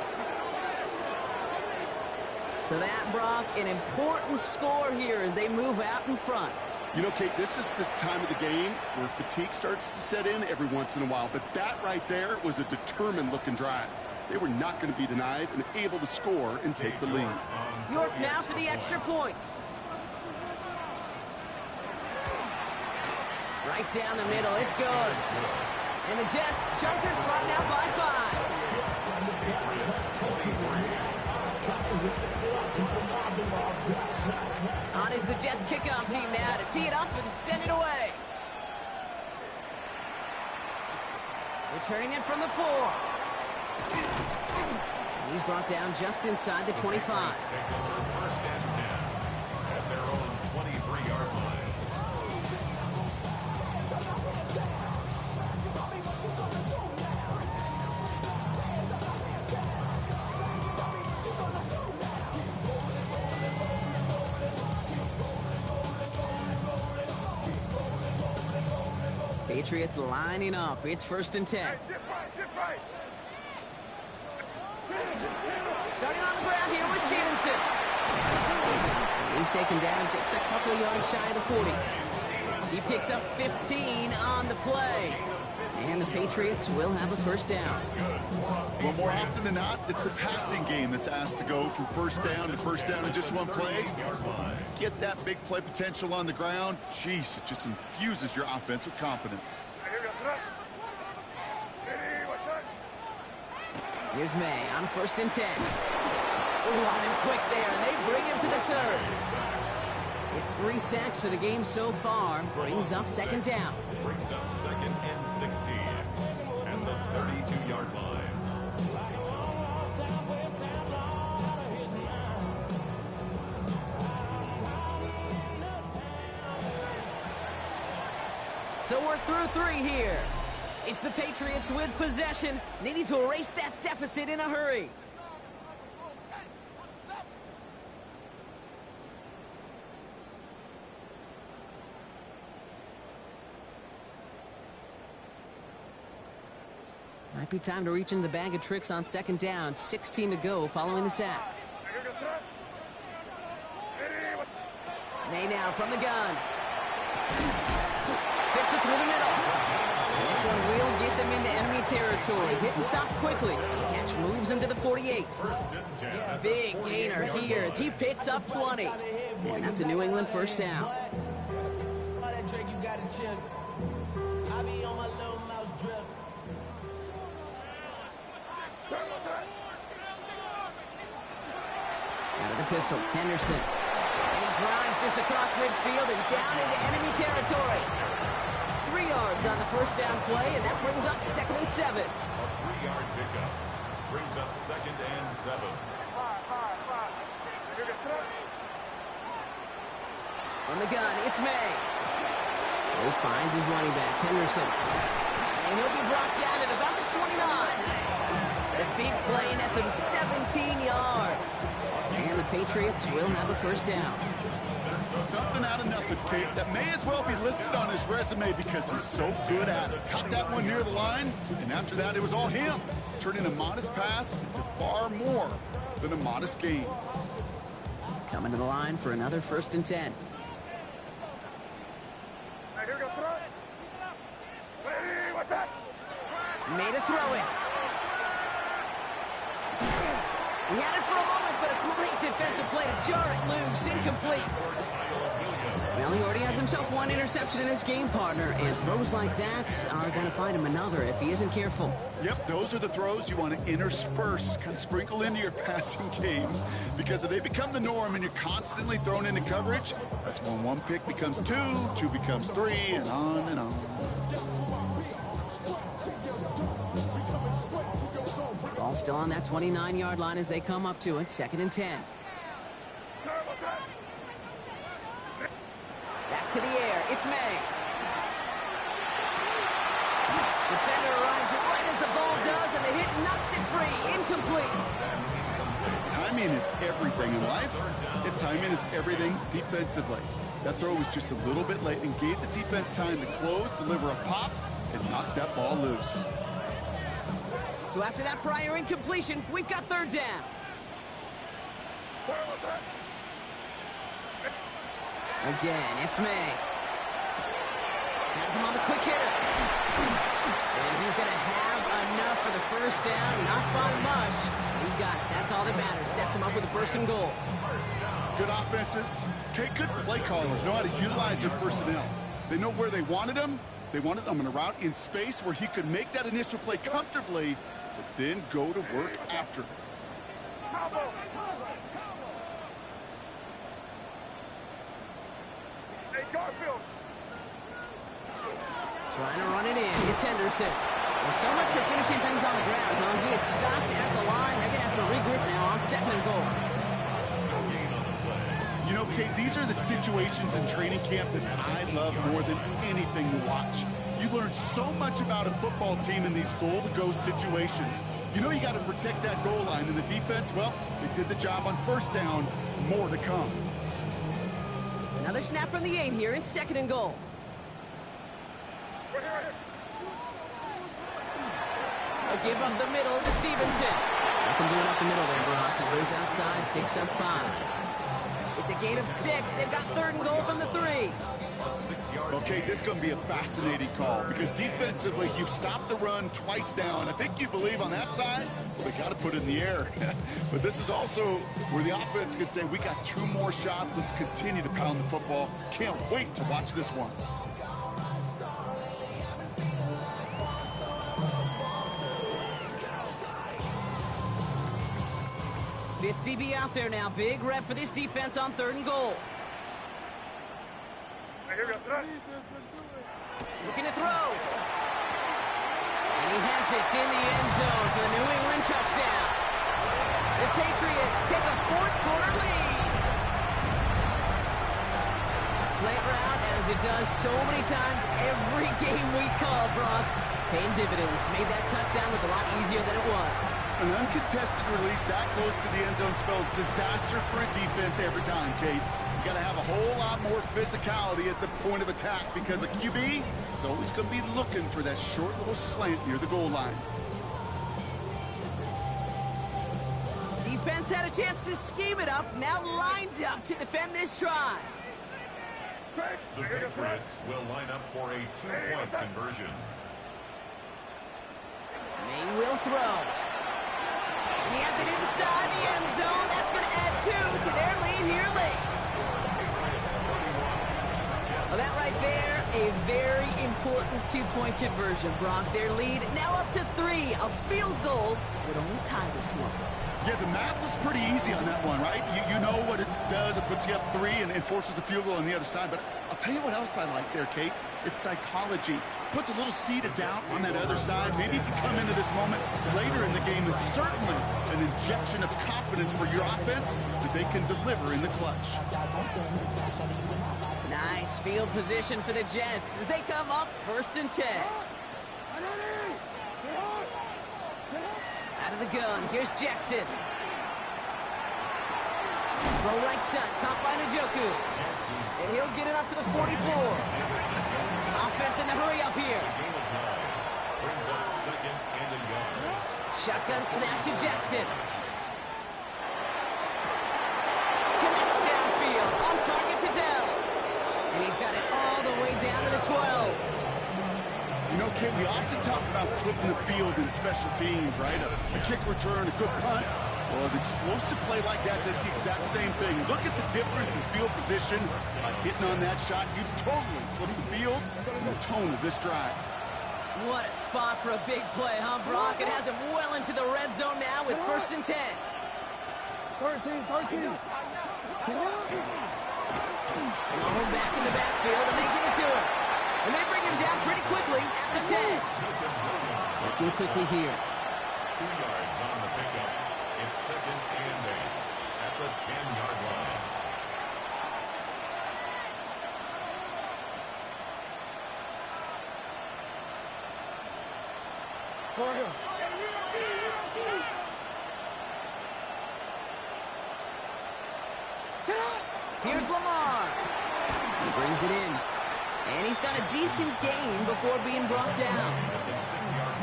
So that, Brock, an important score here as they move out in front. You know, Kate, this is the time of the game where fatigue starts to set in every once in a while. But that right there was a determined-looking drive. They were not going to be denied and able to score and take the lead. York now for the extra point. Right down the middle, it's good. And the Jets jump in front now by 5. On is the Jets kickoff team now to tee it up and send it away. Returning it from the 4. And he's brought down just inside the 25. First and 10 at their own 23-yard line. Patriots lining up. It's 1st and 10. Get right. Starting on the ground here with Stevenson. He's taken down just a couple of yards shy of the 40. He picks up 15 on the play. And the Patriots will have a 1st down. Well, more often than not, it's the passing game that's asked to go from 1st down to 1st down in just one play. Get that big play potential on the ground. Jeez, it just infuses your offense with confidence. Here's May on 1st and 10. Ooh, on him quick there, and they bring him to the turf. It's 3 sacks for the game so far. Brings up 2nd down. Brings up 2nd and 16. And the 32-yard line. So we're through 3 here. It's the Patriots with possession, needing to erase that deficit in a hurry. Might be time to reach into the bag of tricks on 2nd down. 16 to go following the sack. May now from the gun. Fits it through the middle. And this one will get them into enemy territory. Hit and stop quickly. Catch moves him to the 48. Big gainer here as he picks up 20. And that's a New England 1st down. Out of the pistol, Henderson. And he drives this across midfield and down into enemy territory. 3 yards on the 1st down play, and that brings up 2nd and 7. A 3-yard pickup. Brings up 2nd and 7. From the gun, it's May. He finds his running back, Henderson. And he'll be brought down at about the 29. The big play nets him 17 yards. And the Patriots will have a 1st down. Something out of nothing, Kate. That may as well be listed on his resume because he's so good at it. Caught that one near the line, and after that, it was all him. Turning a modest pass into far more than a modest gain. Coming to the line for another 1st and 10. Made a throw it. He had it for a moment, but a great defensive play to jar it loose. Incomplete. Well, he already has himself 1 interception in his game, partner, and throws like that are going to find him another if he isn't careful. Yep, those are the throws you want to intersperse, kind of sprinkle into your passing game, because if they become the norm and you're constantly thrown into coverage, that's when 1 pick becomes 2, 2 becomes 3, and on and on. Ball still on that 29-yard line as they come up to it. 2nd and 10. Back to the air. It's May. Defender arrives right as the ball does, and the hit knocks it free. Incomplete. Timing is everything in life, and timing is everything defensively. That throw was just a little bit late and gave the defense time to close, deliver a pop, and knock that ball loose. So after that prior incompletion, we've got 3rd down. Again, it's May. Has him on the quick hitter. And he's going to have enough for the 1st down. Not by much. He got it. That's all that matters. Sets him up with a 1st and goal. Good offenses. Okay, good play callers know how to utilize their personnel. They know where they wanted him. They wanted him in a route in space where he could make that initial play comfortably, but then go to work after. Trying to run it in. It's Henderson. Well, so much for finishing things on the ground, huh? He is stopped at the line. They're going to have to regroup now on 2nd and goal. You know, Kate, these are the situations in training camp that I love more than anything to watch. You learn so much about a football team in these goal-to-go situations. You know you got to protect that goal line, and the defense, well, they did the job on 1st down. More to come. Another snap from the 8 here. It's 2nd and goal. A give up the middle to Stevenson. Nothing doing up the middle there, Brock. He goes outside, picks up 5. It's a gain of 6. They've got 3rd and goal from the 3. Okay, this is going to be a fascinating call because defensively, you've stopped the run twice now, and I think you believe on that side, well, they got to put it in the air. But this is also where the offense could say, we got 2 more shots. Let's continue to pound the football. Can't wait to watch this one. Fifth DB out there now. Big rep for this defense on 3rd and goal. Looking to throw. And he has it in the end zone for the New England touchdown. The Patriots take a 4th quarter lead. Slant route, as it does so many times every game we call, Brock. Paying dividends. Made that touchdown look a lot easier than it was. An uncontested release that close to the end zone spells disaster for a defense every time, Kate. You got to have a whole lot more physicality at the point of attack because a QB is always going to be looking for that short little slant near the goal line. Defense had a chance to scheme it up, now lined up to defend this try. The Patriots will line up for a 2-point conversion. They will throw. He has it inside the end zone. That's going to add 2 to their lead here late. Well, that right there, a very important 2-point conversion, Brock. Their lead now up to 3. A field goal would only tie this one. Yeah, the math was pretty easy on that one, right? You know what it does. It puts you up 3 and forces a field goal on the other side. But I'll tell you what else I like there, Kate. It's psychology. Puts a little seed of doubt on that other side. Maybe if you come into this moment later in the game, it's certainly an injection of confidence for your offense that they can deliver in the clutch. Nice field position for the Jets as they come up 1st and 10. Out of the gun, here's Jackson. Throw right side, caught by Njoku. And he'll get it up to the 44. Offense in the hurry up here. Brings up 2nd and a yard. Shotgun snap to Jackson. Connects downfield, on target to Dell. And he's got it all the way down to the 12. You know, Kate, we often talk about flipping the field in special teams, right? A kick return, a good punt. Well, an explosive play like that does the exact same thing. Look at the difference in field position. By hitting on that shot, you've totally flipped the field and the tone of this drive. What a spot for a big play, huh, Brock? It has him well into the red zone now with 1st and 10. 13. Long back in the backfield, and they give it to him. And they bring him down pretty quickly at the 10. Working quickly here. 2 yards on the pickup. It's 2nd and 8 at the 10-yard line. Here's Lamar. He brings it in. And he's got a decent gain before being brought down.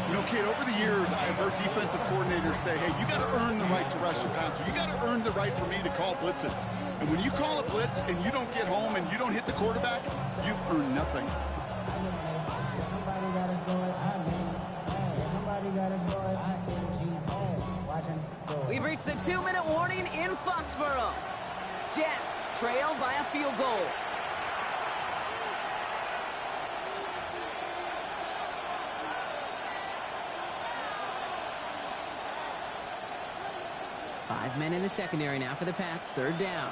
You know, Kate, over the years, I've heard defensive coordinators say, hey, you got to earn the right to rush your passer. You got to earn the right for me to call blitzes. And when you call a blitz and you don't get home and you don't hit the quarterback, you've earned nothing. We've reached the 2-minute warning in Foxborough. Jets trail by a field goal. Five men in the secondary now for the Pats. 3rd down.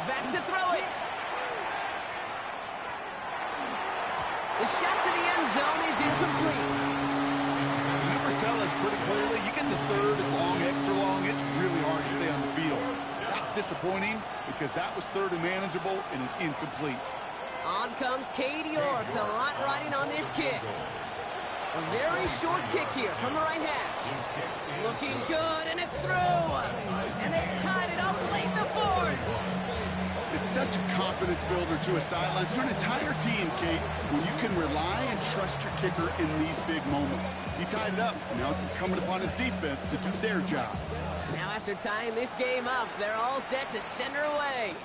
Back to throw it. The shot to the end zone is incomplete. Numbers tell us pretty clearly, you get to 3rd and long, extra long, it's really hard to stay on the field. That's disappointing because that was 3rd and manageable and an incomplete. On comes Cade York, a lot riding on this kick. A very short kick here from the right half. Looking good, and it's through. And they tied it up late in the 4th. such a confidence builder to a sideline, to an entire team, Kate, when you can rely and trust your kicker in these big moments. He tied it up. Now it's incumbent upon his defense to do their job. Now after tying this game up, they're all set to send her away.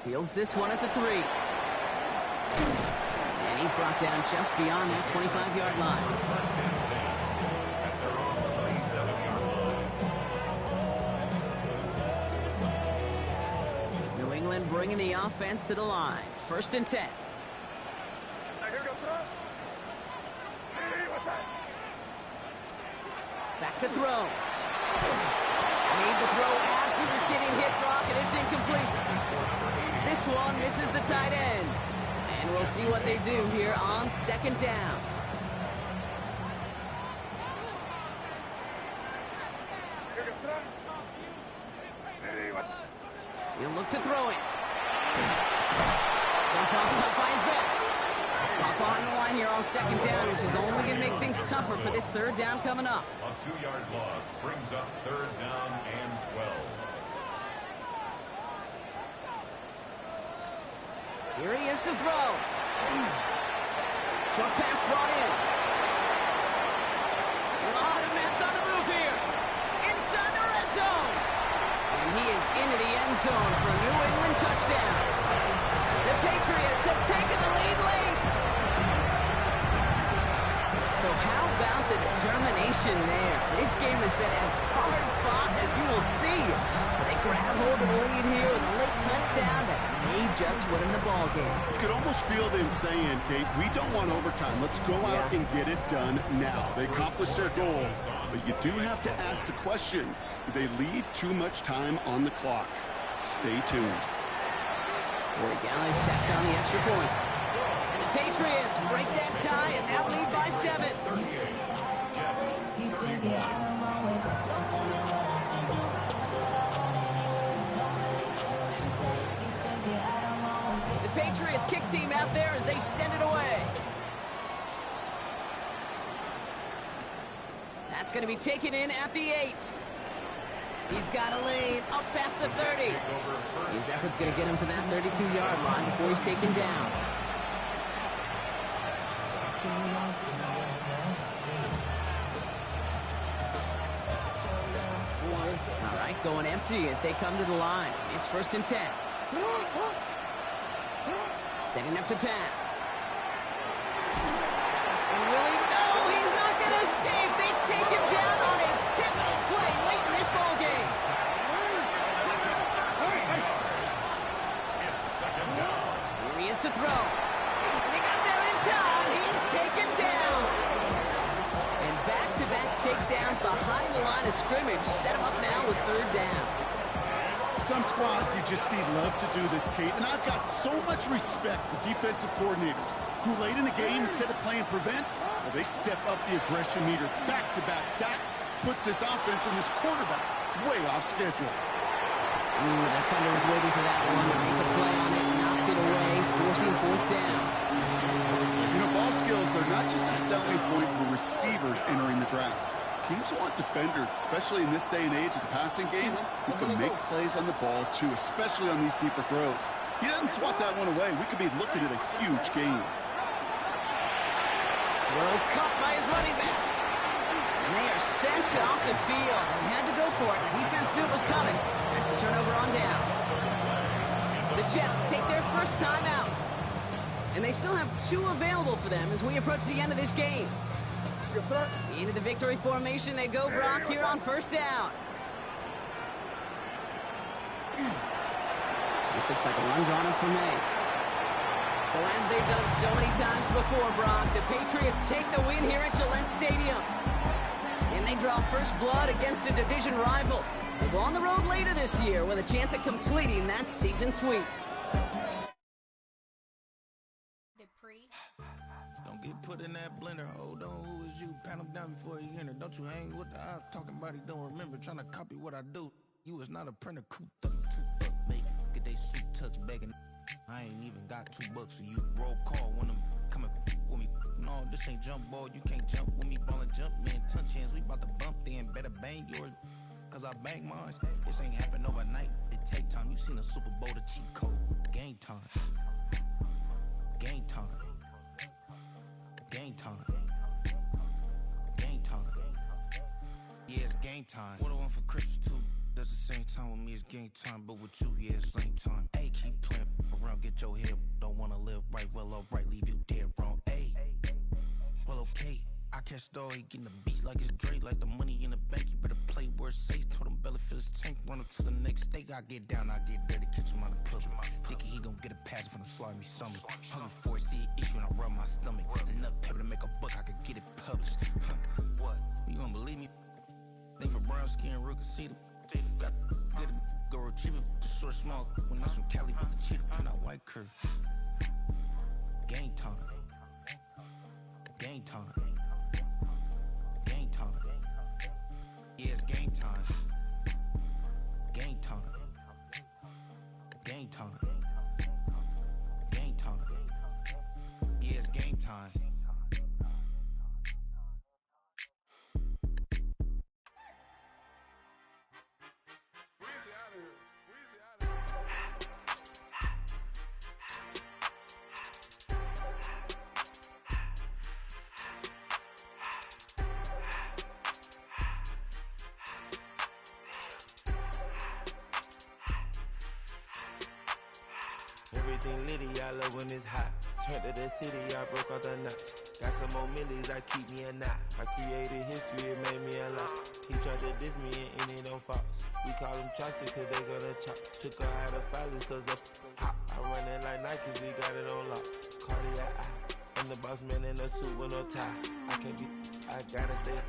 Fields this one at the 3. And he's brought down just beyond that 25-yard line. New England bringing the offense to the line. 1st and 10. Back to throw. Made the throw as he was getting hit, Brock, and it's incomplete. This one misses the tight end. And we'll see what they do here on 2nd down. He'll look to throw it. Jump off by his back. Off behind the line here on 2nd down, which is only going to make things tougher for this 3rd down coming up. A 2-yard loss brings up 3rd down and 12. Here he is to throw. Short pass brought in. A lot of mess on the move here. Inside the red zone. And he is into the end zone for a New England touchdown. The Patriots have taken the lead late. So how about the determination there? This game has been as hard fought as you will see. But they grab hold of the lead here with a late touchdown that may just win them the ball game. You could almost feel them saying, Kate, we don't want overtime. Let's go out and get it done now. They accomplished their goal. But you do have to ask the question, do they leave too much time on the clock? Stay tuned. Corey Galley steps on the extra point. And the Patriots break that tie and now lead by 7. The Patriots kick team out there as they send it away. That's going to be taken in at the 8. He's got a lead up past the 30. His effort's going to get him to that 32-yard line before he's taken down. All right, going empty as they come to the line. It's 1st and 10. Setting up to pass. And really, no, he's not going to escape. They take him down on a pivotal play late in this ball game. Here he is to throw. And they got there in time. He's taken down. And back-to-back takedowns behind the line of scrimmage set him up now with 3rd down. Some squads you just see love to do this, Kate, and I've got so much respect for defensive coordinators who late in the game, instead of playing prevent, well, they step up the aggression meter. Back-to-back sacks puts this offense and this quarterback way off schedule. The Thunder was waiting for that one to make a play on it, knocked it away, forcing 4th down. You know, ball skills are not just a selling point for receivers entering the draft. Teams want defenders, especially in this day and age of the passing game, who can make plays on the ball, too, especially on these deeper throws. He doesn't swat that one away. We could be looking at a huge game. Throw caught by his running back. And they are sent off the field. They had to go for it. Defense knew it was coming. That's a turnover on downs. The Jets take their first time out. And they still have 2 available for them as we approach the end of this game. Into the victory formation they go, Brock, here on 1st down. This looks like a run drawn up for me. So as they've done so many times before, Brock, the Patriots take the win here at Gillette Stadium. And they draw first blood against a division rival. They'll go on the road later this year with a chance at completing that season sweep. Don't get put in that blender. Hold on, who is you? Pat him down before you enter. Don't you hang with the eyes talking about he don't remember. Trying to copy what I do. You is not a printer. Cooped up, mate. Get they suit touch begging. I ain't even got $2 for you. Roll call when I'm coming with me. No, this ain't jump ball. You can't jump with me. Ballin' jump, man. Touch hands. We about to bump then. Better bang yours, cause I bang mine. This ain't happen overnight. It take time. You seen a Super Bowl, the cheat code. Game time. Game time. Game time. Game time. Yeah, it's game time. What I want for Christmas too. That's the same time with me, it's game time. But with you, yeah, it's same time. Hey, keep playing around, get your head. Don't wanna live right, well, alright, leave you dead wrong. Hey, well, okay. I catch the dog, he getting the beats like it's Dre, like the money in the bank. You better play where it's safe. Told him belly fill his tank, run up to the next steak. I get down, I get dirty, catch him on the public. Thinking he gon' get a pass from the slimy stomach. Hungry for it, see an issue and I rub my stomach. Enough paper to make a book, I could get it published. What? You don't believe me? Think for brown skin, real can see them. Got good, go retrieve it. Just short, small. When that's from Cali with the cheetah, print out white curve. Game time. Game time. Game time. Yeah, it's game time. Game time. Game time. Game time. Yeah, it's game time. Everything litty, I love when it's hot. Turned to the city, I broke out the notch. Got some more millies, I keep me a knot. I created history, it made me a lot. He tried to diss me and it don't false. We call them Chaucer cause they gonna chop. Took her out of filers cause of hot. I run it like Nike, we got it on lock. Cardiac eye, I'm the boss man in a suit with no tie. I can't be, I gotta stay.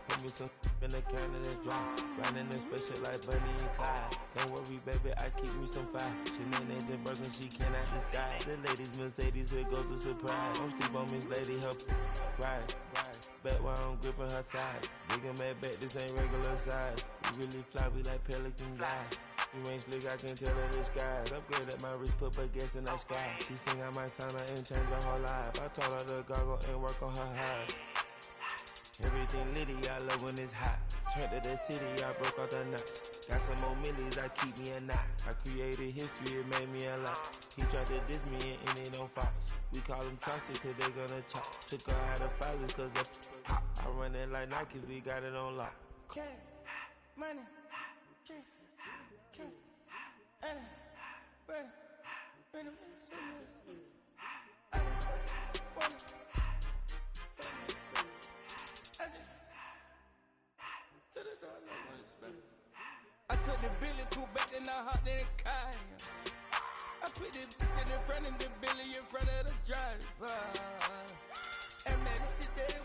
Put me some in the can and it's dry. Riding in special like Bunny and Clyde. Don't worry, baby, I keep me some fire. Shenanigans and Birkin, she cannot decide. The ladies Mercedes, here go to surprise. Don't sleep on Miss Lady, help ride. Bet while I'm gripping her side. Big and mad bet, this ain't regular size. We really fly, we like pelican guys. You ain't slick, I can tell her the skies. Upgrade at my wrist, put baguettes in the sky. She sing I might sign her and change her whole life. I told her to goggle and work on her highs. Everything litty, I love when it's hot. Turned to the city, I broke out the notch. Got some more millies, I keep me a knot. I created history, it made me a lot. He tried to diss me and it don't false. We call them Chaucer cause they gonna chop. Took her out of filers cause of hot. I run it like Nike, we got it on lock. Money, money, I took the Billy Cool back and I hopped in the car. I put the in front of the Billy in front of the driver. And man, sit there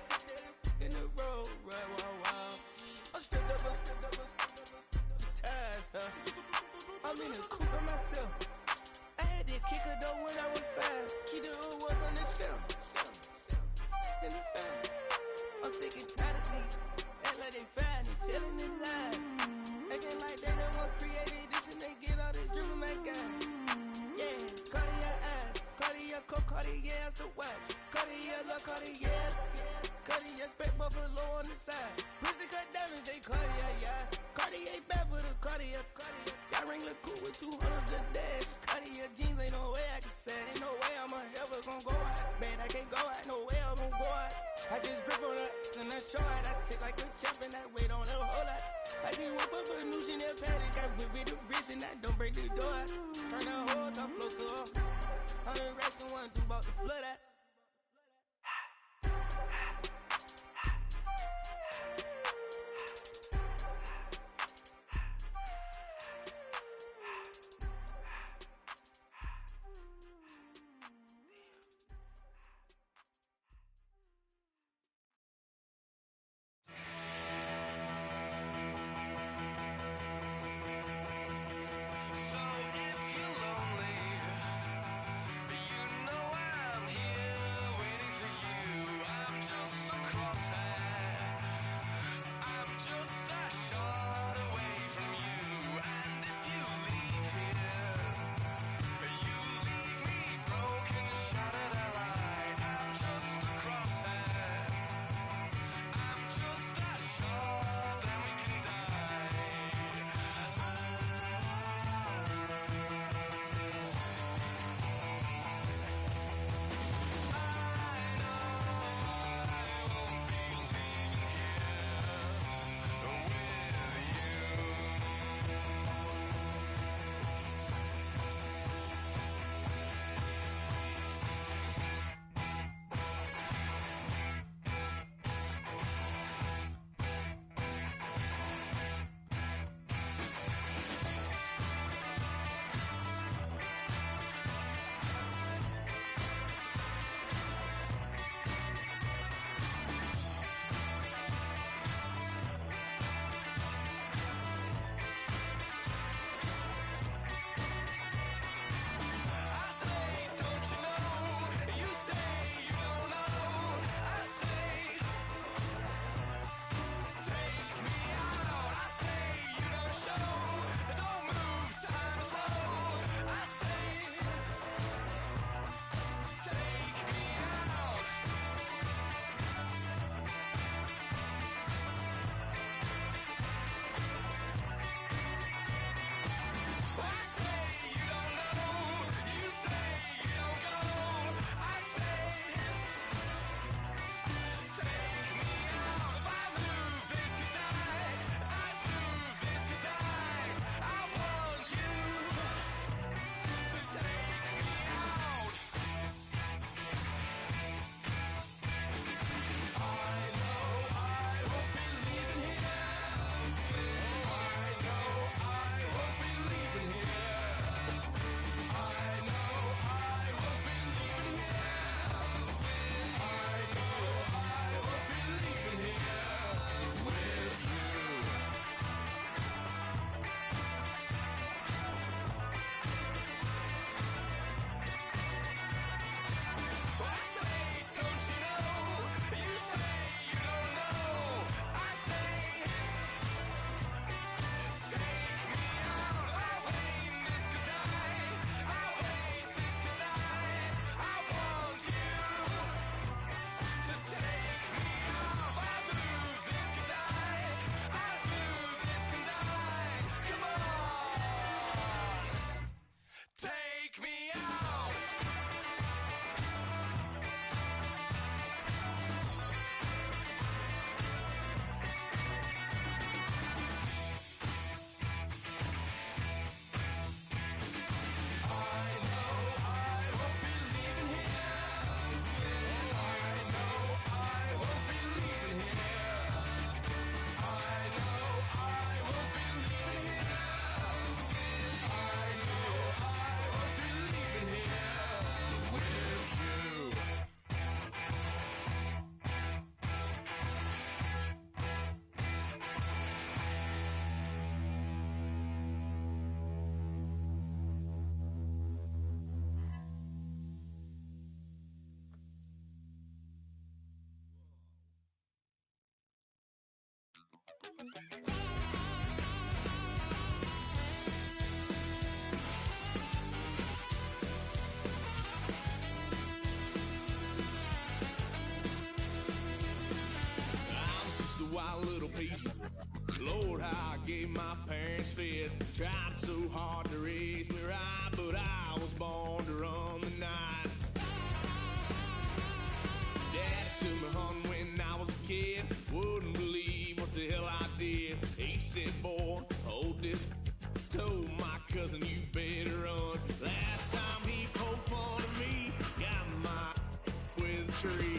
in the road, right, wow. I stood up, the ties, huh? I'm in the coupe by myself. I had that kicker though when I was 5. Key the was on the shelf. In the fan. I'm sick and tired of me. Act like they find it, telling them lies. Acting like they the one created this and they get all this drip from my guys. Yeah, Cartier eyes, Cartier coke, Cartier ass to watch. Cartier love, Cartier, Cartier spec buffalo on the side. Pussy cut diamonds, they Cartier, yeah. Cartier bad for the Cartier. Sky ring look cool with 200 the dash. Cartier jeans, ain't no way I can say. Ain't no way I'm ever gonna go out. Man, I can't go out, no way I'm gonna go out. I just grip on her and I show out. I sit like a champ and I wait on her whole lot. I just whip up a new Chanel paddock. I whip with the wrist and I don't break the door out. Turn the whole top flow to her. 100 racks and 1, 2 about to flood out. So if you're lonely, you know I'm here. Wild little piece. Lord, how I gave my parents fits. Tried so hard to raise me right, but I was born to run the night. Daddy took me hunting when I was a kid. Wouldn't believe what the hell I did. He said, boy, hold this. Told my cousin, you better run. Last time he poked fun of me, got my with a tree.